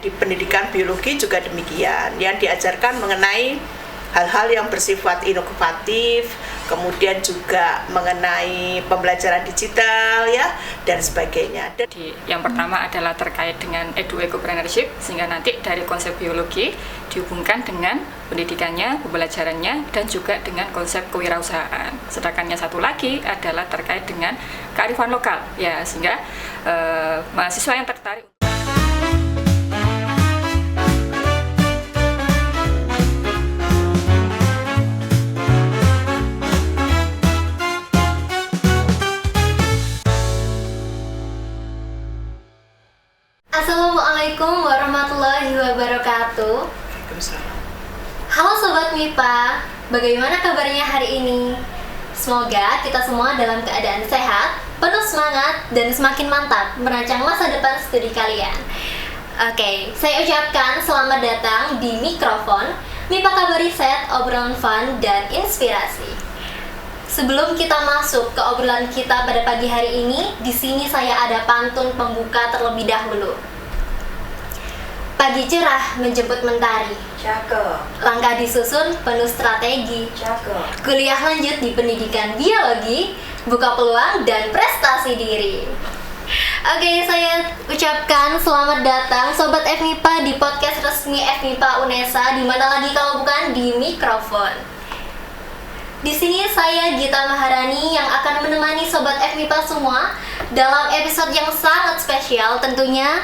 Di pendidikan biologi juga demikian, yang diajarkan mengenai hal-hal yang bersifat inovatif, kemudian juga mengenai pembelajaran digital ya dan sebagainya. Yang pertama adalah terkait dengan edu-ecopreneurship, sehingga nanti dari konsep biologi dihubungkan dengan pendidikannya, pembelajarannya, dan juga dengan konsep kewirausahaan. Sedangkan yang satu lagi adalah terkait dengan kearifan lokal, ya, sehingga mahasiswa yang tertarik. Assalamualaikum warahmatullahi wabarakatuh. Waalaikumsalam. Halo Sobat MIPA, bagaimana kabarnya hari ini? Semoga kita semua dalam keadaan sehat, penuh semangat, dan semakin mantap merancang masa depan studi kalian. Oke, saya ucapkan selamat datang di mikrofon MIPA Kabar Riset, obrolan fun dan inspirasi. Sebelum kita masuk ke obrolan kita pada pagi hari ini, di sini saya ada pantun pembuka terlebih dahulu. Pagi cerah menjemput mentari. Cakep. Langkah disusun penuh strategi. Cakep. Kuliah lanjut di pendidikan biologi, buka peluang dan prestasi diri. Oke, saya ucapkan selamat datang Sobat FMIPA di podcast resmi FMIPA UNESA, di mana lagi kalau bukan di mikrofon. Di sini saya Gita Maharani yang akan menemani Sobat FMIPA semua dalam episode yang sangat spesial tentunya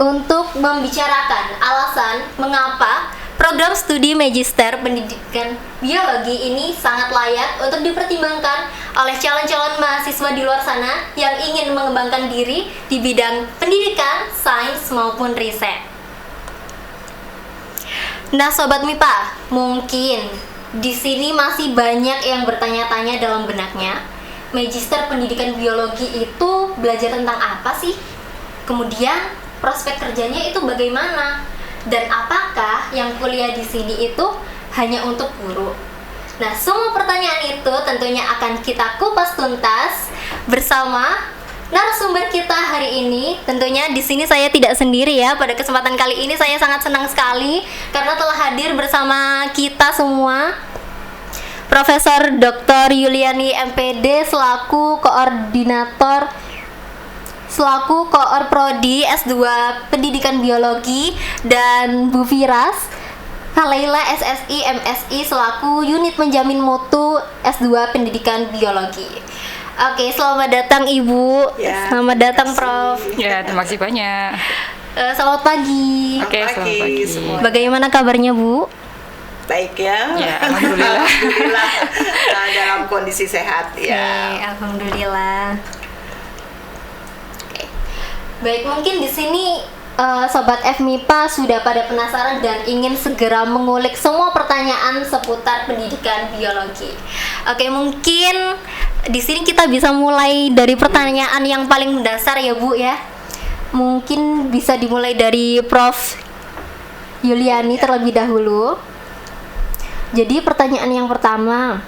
untuk membicarakan alasan mengapa program studi Magister Pendidikan Biologi ini sangat layak untuk dipertimbangkan oleh calon-calon mahasiswa di luar sana yang ingin mengembangkan diri di bidang pendidikan, sains maupun riset. Nah, Sobat MIPA, mungkin di sini masih banyak yang bertanya-tanya dalam benaknya, Magister Pendidikan Biologi itu belajar tentang apa sih? Kemudian prospek kerjanya itu bagaimana? Dan apakah yang kuliah di sini itu hanya untuk guru? Nah, semua pertanyaan itu tentunya akan kita kupas tuntas bersama narasumber kita hari ini. Tentunya di sini saya tidak sendiri ya. Pada kesempatan kali ini saya sangat senang sekali karena telah hadir bersama kita semua Profesor Dr. Yuliani MPD selaku Koor Prodi S2 Pendidikan Biologi, dan Bu Firas Halaila SSI MSI selaku Unit Menjamin Mutu S2 Pendidikan Biologi. Oke, selamat datang Ibu. Ya, selamat datang Prof. Ya, terima kasih banyak. Selamat pagi. Oke, selamat pagi semua. Bagaimana kabarnya Bu? Baik ya. Ya, alhamdulillah. Alhamdulillah. Nah, dalam kondisi sehat ya. Oke, alhamdulillah. Oke. Baik, mungkin di sini Sobat FMIPA sudah pada penasaran dan ingin segera mengulik semua pertanyaan seputar pendidikan biologi. Oke, mungkin di sini kita bisa mulai dari pertanyaan yang paling mendasar ya Bu ya. Mungkin bisa dimulai dari Prof. Yuliani terlebih dahulu. Jadi pertanyaan yang pertama,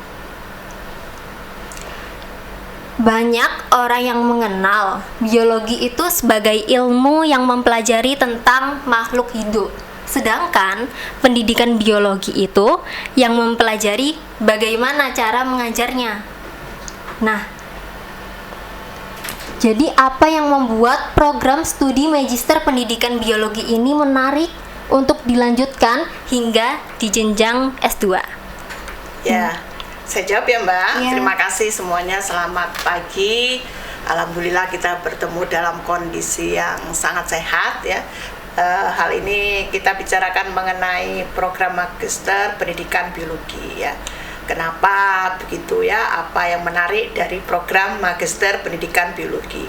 banyak orang yang mengenal biologi itu sebagai ilmu yang mempelajari tentang makhluk hidup. Sedangkan pendidikan biologi itu yang mempelajari bagaimana cara mengajarnya. Nah, jadi apa yang membuat program studi Magister Pendidikan Biologi ini menarik untuk dilanjutkan hingga di jenjang S2? Ya, saya jawab ya Mbak. Ya. Terima kasih semuanya, selamat pagi. Alhamdulillah kita bertemu dalam kondisi yang sangat sehat ya. Hal ini kita bicarakan mengenai program Magister Pendidikan Biologi ya. Kenapa begitu ya? Apa yang menarik dari program Magister Pendidikan Biologi?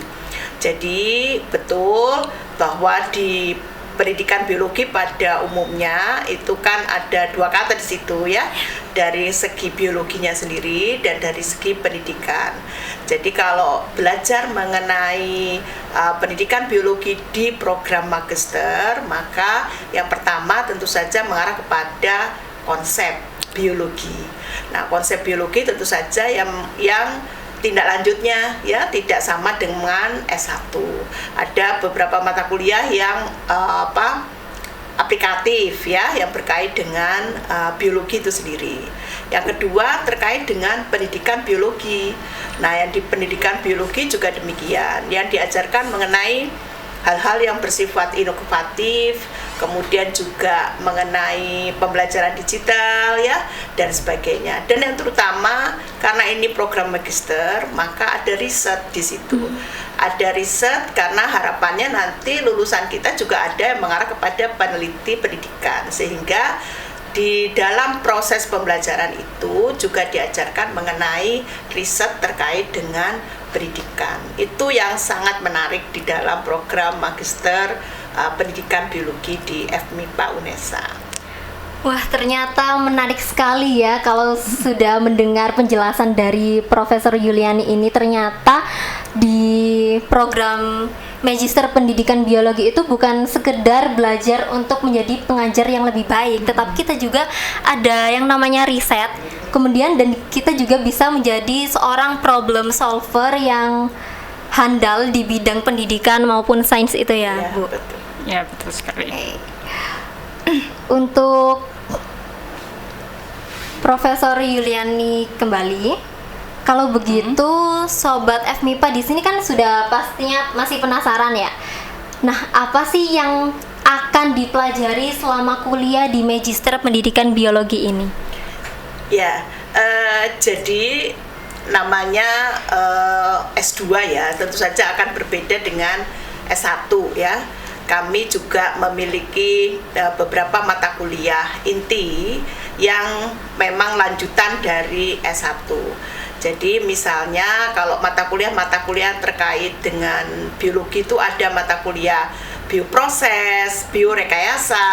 Jadi betul bahwa di pendidikan biologi pada umumnya itu kan ada dua kata di situ ya, dari segi biologinya sendiri dan dari segi pendidikan. Jadi kalau belajar mengenai pendidikan biologi di program magister, maka yang pertama tentu saja mengarah kepada konsep biologi. Nah, konsep biologi tentu saja yang tindak lanjutnya ya tidak sama dengan S1. Ada beberapa mata kuliah yang aplikatif ya, yang berkait dengan biologi itu sendiri. Yang kedua terkait dengan pendidikan biologi. Nah, yang di pendidikan biologi juga demikian, yang diajarkan mengenai hal-hal yang bersifat inovatif, kemudian juga mengenai pembelajaran digital ya, dan sebagainya. Dan yang terutama karena ini program magister, maka ada riset di situ. Ada riset karena harapannya nanti lulusan kita juga ada yang mengarah kepada peneliti pendidikan, sehingga di dalam proses pembelajaran itu juga diajarkan mengenai riset terkait dengan pendidikan. Itu yang sangat menarik di dalam program magister pendidikan biologi di FMIPA UNESA. Wah, ternyata menarik sekali ya kalau sudah mendengar penjelasan dari Profesor Yuliani ini. Ternyata di program Magister Pendidikan Biologi itu bukan sekedar belajar untuk menjadi pengajar yang lebih baik, tetapi kita juga ada yang namanya riset. Kemudian dan kita juga bisa menjadi seorang problem solver yang handal di bidang pendidikan maupun sains itu ya, Bu. Betul. Ya, betul sekali. Untuk Profesor Yuliani kembali, kalau begitu Sobat FMIPA di sini kan sudah pastinya masih penasaran ya. Nah, apa sih yang akan dipelajari selama kuliah di Magister Pendidikan Biologi ini? Ya, jadi namanya S2 ya, tentu saja akan berbeda dengan S1 ya. Kami juga memiliki beberapa mata kuliah inti yang memang lanjutan dari S1. Jadi misalnya kalau mata kuliah terkait dengan biologi itu ada mata kuliah bioproses, biorekayasa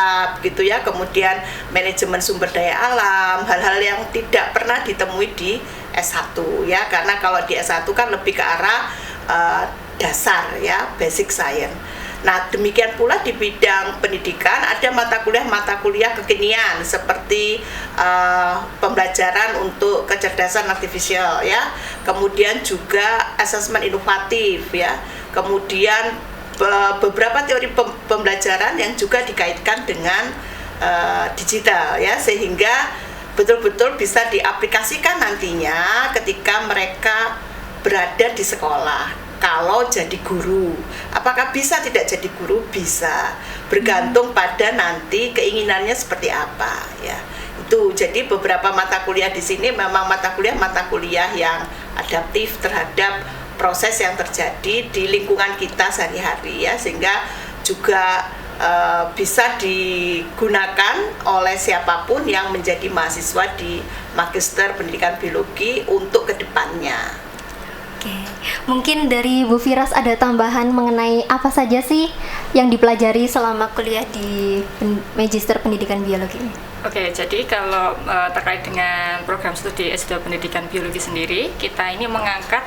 gitu ya, kemudian manajemen sumber daya alam, hal-hal yang tidak pernah ditemui di S1 ya, karena kalau di S1 kan lebih ke arah dasar ya, basic science. Nah, demikian pula di bidang pendidikan ada mata kuliah kekinian seperti pembelajaran untuk kecerdasan artifisial ya, kemudian juga asesmen inovatif ya, kemudian beberapa teori pembelajaran yang juga dikaitkan dengan digital ya, sehingga betul-betul bisa diaplikasikan nantinya ketika mereka berada di sekolah. Kalau jadi guru, apakah bisa tidak jadi guru? Bisa, bergantung pada nanti keinginannya seperti apa ya. Itu jadi beberapa mata kuliah di sini memang mata kuliah yang adaptif terhadap proses yang terjadi di lingkungan kita sehari-hari ya, sehingga juga bisa digunakan oleh siapapun yang menjadi mahasiswa di Magister Pendidikan Biologi untuk kedepannya. Oke, mungkin dari Bu Firas ada tambahan mengenai apa saja sih yang dipelajari selama kuliah di Magister Pendidikan Biologi ini? Oke, jadi kalau terkait dengan program studi S2 Pendidikan Biologi sendiri, kita ini mengangkat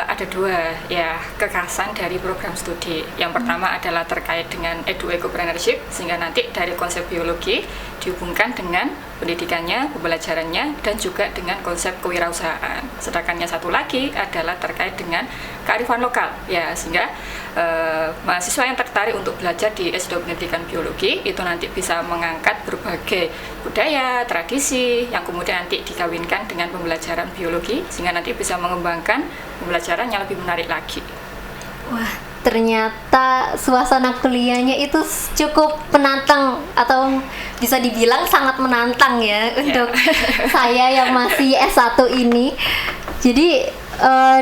ada dua ya kekhasan dari program studi. Yang pertama adalah terkait dengan edu-ecopreneurship, sehingga nanti dari konsep biologi dihubungkan dengan pendidikannya, pembelajarannya, dan juga dengan konsep kewirausahaan. Sedangkan yang satu lagi adalah terkait dengan kearifan lokal ya, sehingga mahasiswa yang tertarik untuk belajar di S2 Pendidikan Biologi itu nanti bisa mengangkat berbagai budaya, tradisi yang kemudian nanti dikawinkan dengan pembelajaran biologi, sehingga nanti bisa mengembangkan pembelajaran yang lebih menarik lagi. Wah, ternyata suasana kuliahnya itu cukup menantang, atau bisa dibilang sangat menantang ya untuk saya yang masih S1 ini. Jadi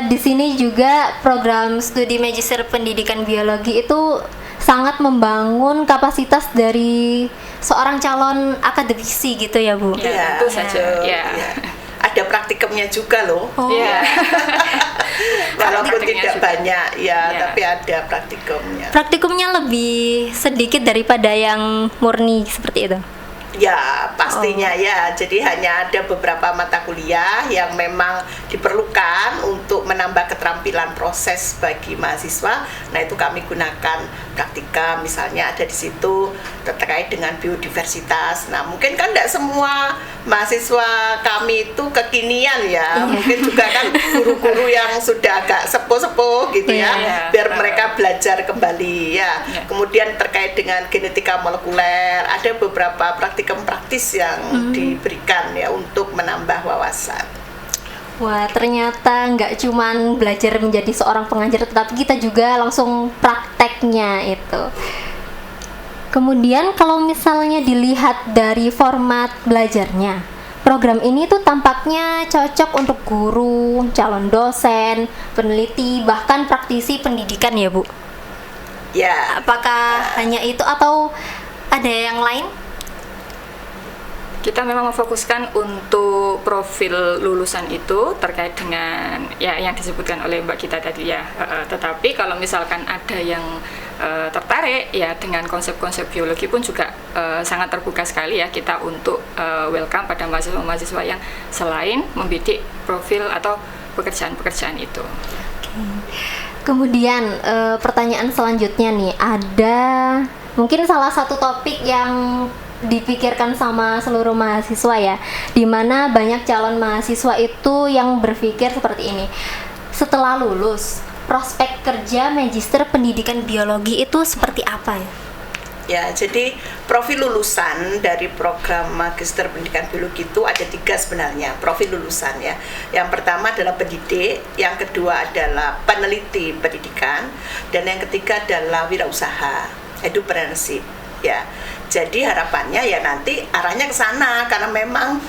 di sini juga program studi Magister Pendidikan Biologi itu sangat membangun kapasitas dari seorang calon akademisi gitu ya, Bu? Ya, tentu saja. Ya. Ada praktikumnya juga loh. Oh. Ya. Walaupun tidak juga banyak ya, ya, tapi ada praktikumnya. Praktikumnya lebih sedikit daripada yang murni seperti itu? Ya, pastinya ya. Jadi hanya ada beberapa mata kuliah yang memang diperlukan untuk menambah keterampilan proses bagi mahasiswa. Nah, itu kami gunakan praktika misalnya ada di situ terkait dengan biodiversitas. Nah mungkin kan tidak semua mahasiswa kami itu kekinian ya, mungkin juga kan guru-guru yang sudah agak sepuh-sepuh gitu ya, biar mereka belajar kembali ya. Kemudian terkait dengan genetika molekuler, ada beberapa praktikum praktis yang diberikan ya untuk menambah wawasan. Wah, ternyata nggak cuman belajar menjadi seorang pengajar, tetapi kita juga langsung prakteknya itu. Kemudian kalau misalnya dilihat dari format belajarnya, program ini tuh tampaknya cocok untuk guru, calon dosen, peneliti, bahkan praktisi pendidikan ya Bu? Ya. Apakah hanya itu atau ada yang lain? Kita memang memfokuskan untuk profil lulusan itu terkait dengan ya yang disebutkan oleh Mbak Gita tadi ya. Tetapi kalau misalkan ada yang tertarik ya dengan konsep-konsep biologi pun juga sangat terbuka sekali ya kita untuk welcome pada mahasiswa-mahasiswa yang selain membidik profil atau pekerjaan-pekerjaan itu. Kemudian pertanyaan selanjutnya nih, ada mungkin salah satu topik yang dipikirkan sama seluruh mahasiswa ya, dimana banyak calon mahasiswa itu yang berpikir seperti ini, setelah lulus prospek kerja magister pendidikan biologi itu seperti apa ya? Ya, jadi profil lulusan dari program magister pendidikan biologi itu ada 3 sebenarnya profil lulusan ya. Yang pertama adalah pendidik, yang kedua adalah peneliti pendidikan, dan yang ketiga adalah wirausaha, entrepreneurship ya. Jadi harapannya ya nanti arahnya ke sana karena memang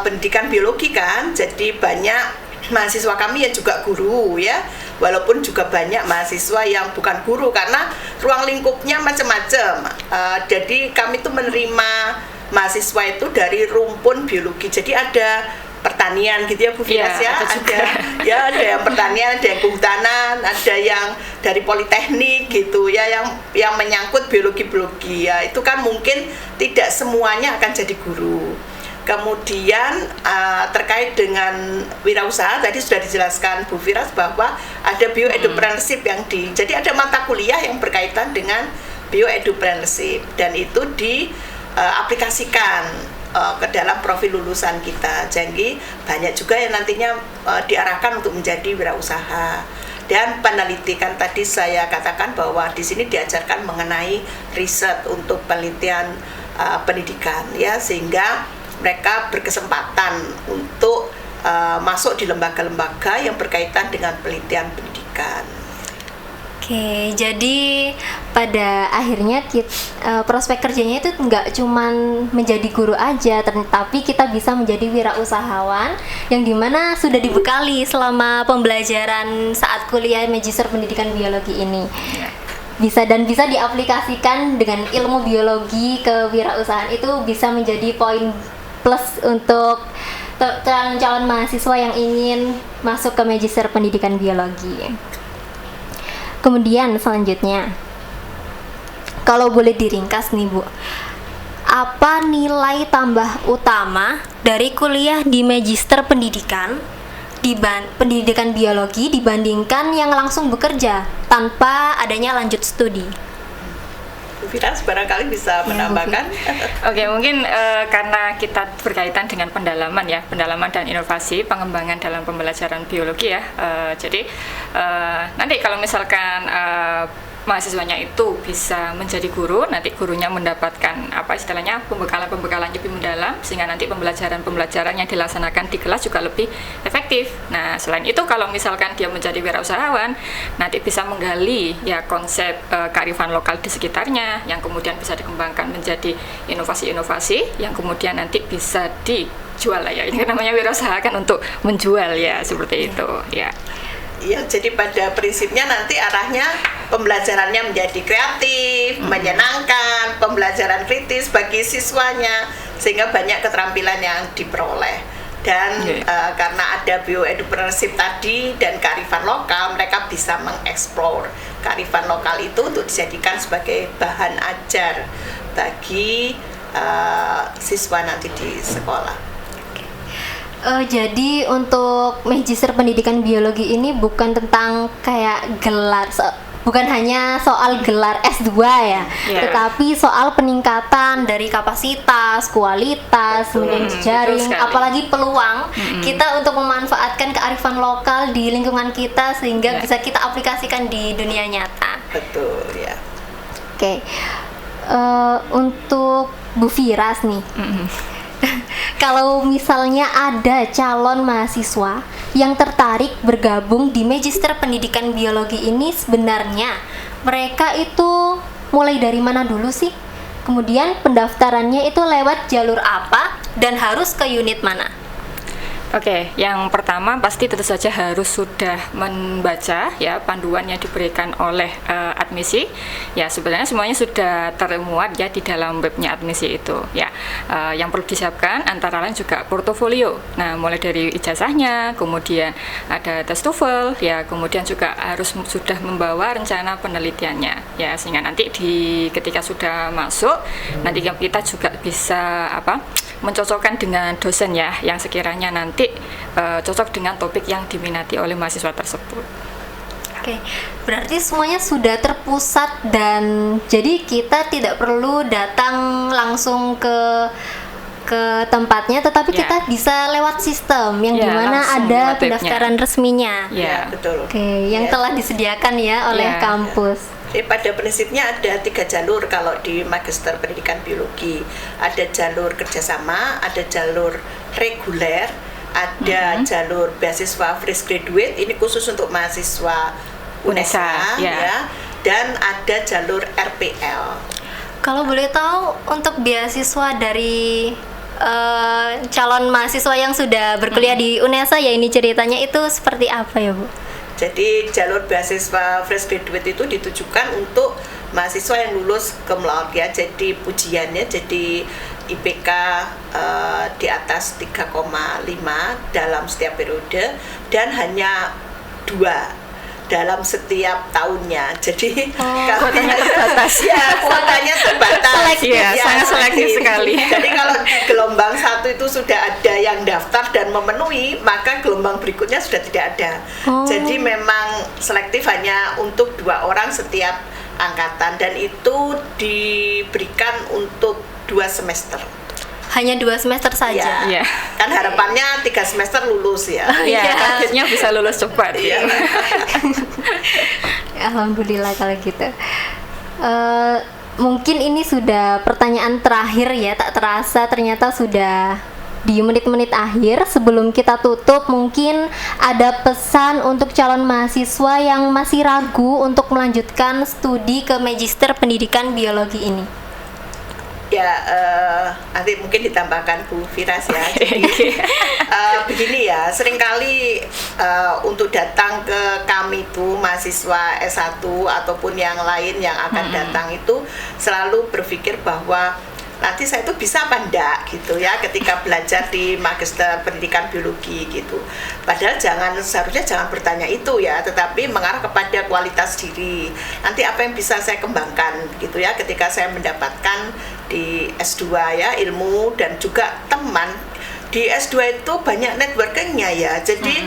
pendidikan biologi kan, jadi banyak mahasiswa kami yang juga guru ya, walaupun juga banyak mahasiswa yang bukan guru karena ruang lingkupnya macam-macam. Jadi kami tuh menerima mahasiswa itu dari rumpun biologi, jadi ada pertanian gitu ya Bu Firas ya, ada yang pertanian, ada yang kehutanan, ada yang dari politeknik gitu ya, yang menyangkut biologi ya, itu kan mungkin tidak semuanya akan jadi guru. Kemudian terkait dengan wirausaha tadi sudah dijelaskan Bu Firas bahwa ada bioentrepreneurship yang jadi ada mata kuliah yang berkaitan dengan bioentrepreneurship dan itu diaplikasikan ke dalam profil lulusan kita. Jadi banyak juga yang nantinya diarahkan untuk menjadi wirausaha. Dan peneliti kan tadi saya katakan bahwa di sini diajarkan mengenai riset untuk penelitian pendidikan ya, sehingga mereka berkesempatan untuk masuk di lembaga-lembaga yang berkaitan dengan penelitian pendidikan. Oke, jadi pada akhirnya prospek kerjanya itu nggak cuman menjadi guru aja, tapi kita bisa menjadi wirausahawan yang dimana sudah dibekali selama pembelajaran saat kuliah magister pendidikan biologi ini. Bisa diaplikasikan dengan ilmu biologi ke wirausahaan, itu bisa menjadi poin plus untuk calon mahasiswa yang ingin masuk ke magister pendidikan biologi. Kemudian selanjutnya, kalau boleh diringkas nih Bu, apa nilai tambah utama dari kuliah di magister pendidikan pendidikan biologi dibandingkan yang langsung bekerja tanpa adanya lanjut studi? Bu Firas barangkali bisa menambahkan. Oke, mungkin karena kita berkaitan dengan pendalaman dan inovasi pengembangan dalam pembelajaran biologi ya. Jadi nanti kalau misalkan mahasiswanya itu bisa menjadi guru, nanti gurunya mendapatkan pembekalan lebih mendalam, sehingga nanti pembelajaran yang dilaksanakan di kelas juga lebih efektif. Nah, selain itu kalau misalkan dia menjadi wirausahawan, nanti bisa menggali ya konsep kearifan lokal di sekitarnya yang kemudian bisa dikembangkan menjadi inovasi-inovasi yang kemudian nanti bisa dijual lah ya. Ini namanya wirausaha kan untuk menjual ya, seperti itu ya. Ya, jadi pada prinsipnya nanti arahnya pembelajarannya menjadi kreatif, menyenangkan, pembelajaran kritis bagi siswanya, sehingga banyak keterampilan yang diperoleh. Dan karena ada bioentrepreneurship tadi dan kearifan lokal, mereka bisa mengeksplor kearifan lokal itu untuk dijadikan sebagai bahan ajar bagi siswa nanti di sekolah. Jadi untuk magister pendidikan biologi ini bukan tentang kayak gelar bukan hanya soal gelar S2 ya, tetapi soal peningkatan dari kapasitas, kualitas, kemudian jejaring, apalagi peluang kita untuk memanfaatkan kearifan lokal di lingkungan kita sehingga bisa kita aplikasikan di dunia nyata. Betul ya. Oke. Untuk Bu Firas nih. Kalau misalnya ada calon mahasiswa yang tertarik bergabung di Magister Pendidikan Biologi ini, sebenarnya mereka itu mulai dari mana dulu sih? Kemudian pendaftarannya itu lewat jalur apa dan harus ke unit mana? Oke, yang pertama pasti tentu saja harus sudah membaca ya panduan yang diberikan oleh admisi. Ya, sebenarnya semuanya sudah termuat ya di dalam webnya admisi itu. Ya, yang perlu disiapkan antara lain juga portofolio. Nah, mulai dari ijazahnya, kemudian ada tes TOEFL, ya, kemudian juga harus sudah membawa rencana penelitiannya. Ya, sehingga nanti ketika sudah masuk, nanti kita juga bisa mencocokkan dengan dosen ya, yang sekiranya nanti cocok dengan topik yang diminati oleh mahasiswa tersebut. Oke, berarti semuanya sudah terpusat dan jadi kita tidak perlu datang langsung ke tempatnya, tetapi kita bisa lewat sistem yang dimana ada pendaftaran resminya. Ya, betul. Oke, yang telah disediakan ya oleh kampus. Jadi pada prinsipnya ada 3 jalur kalau di Magister Pendidikan Biologi. Ada jalur kerjasama, ada jalur reguler, ada jalur beasiswa fresh graduate, ini khusus untuk mahasiswa UNESA ya, dan ada jalur RPL. Kalau boleh tahu untuk beasiswa dari calon mahasiswa yang sudah berkuliah di UNESA ya, ini ceritanya itu seperti apa ya Bu? Jadi jalur beasiswa fresh graduate itu ditujukan untuk mahasiswa yang lulus cum laude ya. Jadi pujiannya jadi IPK di atas 3,5 dalam setiap periode dan hanya 2 dalam setiap tahunnya. Jadi kuotanya terbatas. Ya, kuotanya terbatas. Sangat selektif sekali. Jadi kalau gelombang 1 itu sudah ada yang daftar dan memenuhi, maka gelombang berikutnya sudah tidak ada. Jadi memang selektif hanya untuk 2 orang setiap angkatan dan itu diberikan untuk 2 semester. Hanya 2 semester saja. Ya. Kan harapannya 3 semester lulus ya. Targetnya bisa lulus cepat. Ya. Alhamdulillah kalau gitu. Mungkin ini sudah pertanyaan terakhir ya, tak terasa ternyata sudah di menit-menit akhir. Sebelum kita tutup, mungkin ada pesan untuk calon mahasiswa yang masih ragu untuk melanjutkan studi ke Magister Pendidikan Biologi ini. Ya, nanti mungkin ditambahkan Bu Firas ya. Jadi begini ya, seringkali untuk datang ke kami itu mahasiswa S1 ataupun yang lain yang akan datang itu selalu berpikir bahwa nanti saya itu bisa apa enggak gitu ya ketika belajar di Magister Pendidikan Biologi gitu. Padahal seharusnya jangan bertanya itu ya, tetapi mengarah kepada kualitas diri. Nanti apa yang bisa saya kembangkan gitu ya ketika saya mendapatkan di S2 ya, ilmu dan juga teman. Di S2 itu banyak networkingnya ya, jadi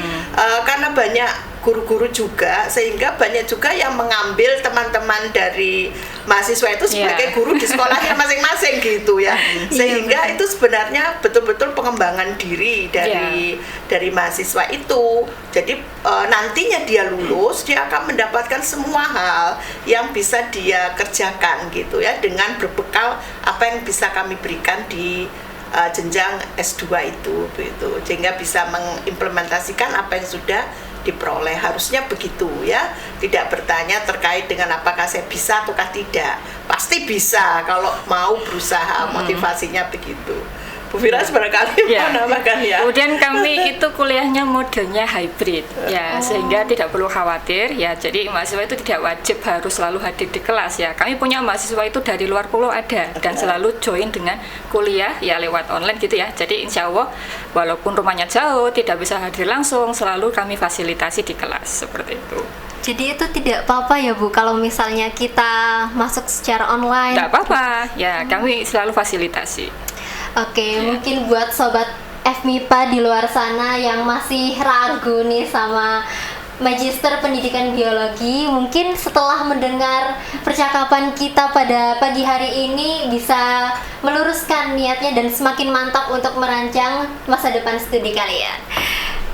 karena banyak guru-guru juga, sehingga banyak juga yang mengambil teman-teman dari mahasiswa itu sebagai guru di sekolahnya masing-masing gitu ya, sehingga itu sebenarnya betul-betul pengembangan diri dari mahasiswa itu. Jadi nantinya dia lulus, dia akan mendapatkan semua hal yang bisa dia kerjakan gitu ya, dengan berbekal apa yang bisa kami berikan di jenjang S2 itu begitu, sehingga bisa mengimplementasikan apa yang sudah diperoleh. Harusnya begitu ya, tidak bertanya terkait dengan apakah saya bisa ataukah tidak. Pasti bisa kalau mau berusaha, motivasinya begitu. Bu Firas barangkali mau nambahkan ya. Kemudian kami itu kuliahnya modelnya hybrid ya, sehingga tidak perlu khawatir ya. Jadi mahasiswa itu tidak wajib harus selalu hadir di kelas ya. Kami punya mahasiswa itu dari luar pulau ada dan selalu join dengan kuliah ya lewat online gitu ya. Jadi insya Allah walaupun rumahnya jauh tidak bisa hadir langsung, selalu kami fasilitasi di kelas seperti itu. Jadi itu tidak apa-apa ya Bu kalau misalnya kita masuk secara online? Tidak apa-apa ya, kami selalu fasilitasi. Oke, mungkin buat sobat FMIPA di luar sana yang masih ragu nih sama Magister Pendidikan Biologi. Mungkin setelah mendengar percakapan kita pada pagi hari ini bisa meluruskan niatnya dan semakin mantap untuk merancang masa depan studi kalian.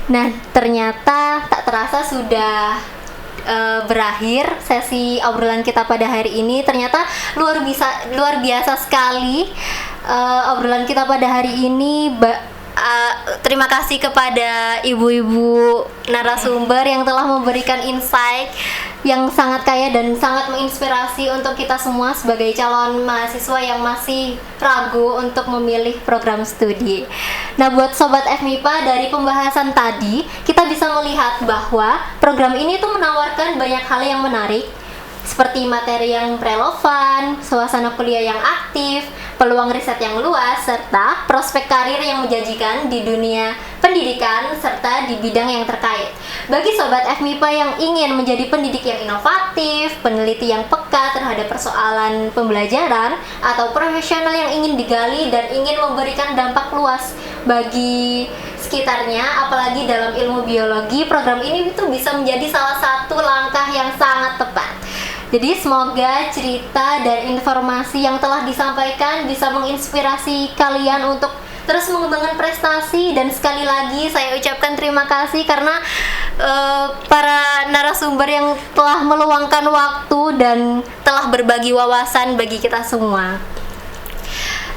Nah, ternyata tak terasa sudah berakhir sesi obrolan kita pada hari ini. Ternyata luar biasa sekali obrolan kita pada hari ini. Terima kasih kepada ibu-ibu narasumber yang telah memberikan insight yang sangat kaya dan sangat menginspirasi untuk kita semua sebagai calon mahasiswa yang masih ragu untuk memilih program studi. Nah, buat Sobat FMIPA, dari pembahasan tadi kita bisa melihat bahwa program ini tuh menawarkan banyak hal yang menarik, seperti materi yang relevan, suasana kuliah yang aktif, peluang riset yang luas, serta prospek karir yang menjanjikan di dunia pendidikan serta di bidang yang terkait. Bagi Sobat FMIPA yang ingin menjadi pendidik yang inovatif, peneliti yang peka terhadap persoalan pembelajaran, atau profesional yang ingin digali dan ingin memberikan dampak luas bagi sekitarnya, apalagi dalam ilmu biologi, program ini itu bisa menjadi salah satu langkah yang sangat tepat. Jadi semoga cerita dan informasi yang telah disampaikan bisa menginspirasi kalian untuk terus mengembangkan prestasi, dan sekali lagi saya ucapkan terima kasih karena para narasumber yang telah meluangkan waktu dan telah berbagi wawasan bagi kita semua.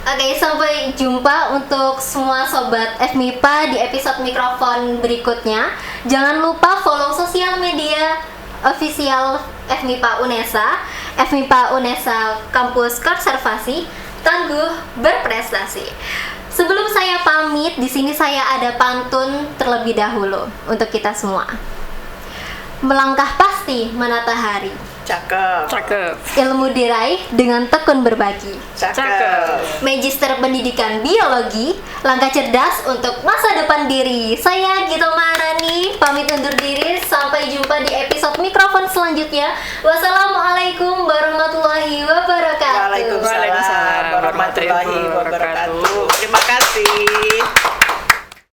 Oke, sampai jumpa untuk semua Sobat FMIPA di episode mikrofon berikutnya. Jangan lupa follow sosial media official FMIPA UNESA, FMIPA UNESA Kampus Konservasi, Tangguh Berprestasi. Sebelum saya pamit, di sini saya ada pantun terlebih dahulu untuk kita semua. Melangkah pasti menata hari. Cakep. Ilmu diraih dengan tekun berbagi. Cakep. Magister Pendidikan Biologi, langkah cerdas untuk masa depan diri. Saya Gita Maharani, pamit undur diri. Sampai jumpa di episode mikrofon selanjutnya. Wassalamualaikum warahmatullahi wabarakatuh. Waalaikumsalam warahmatullahi wabarakatuh. Terima kasih.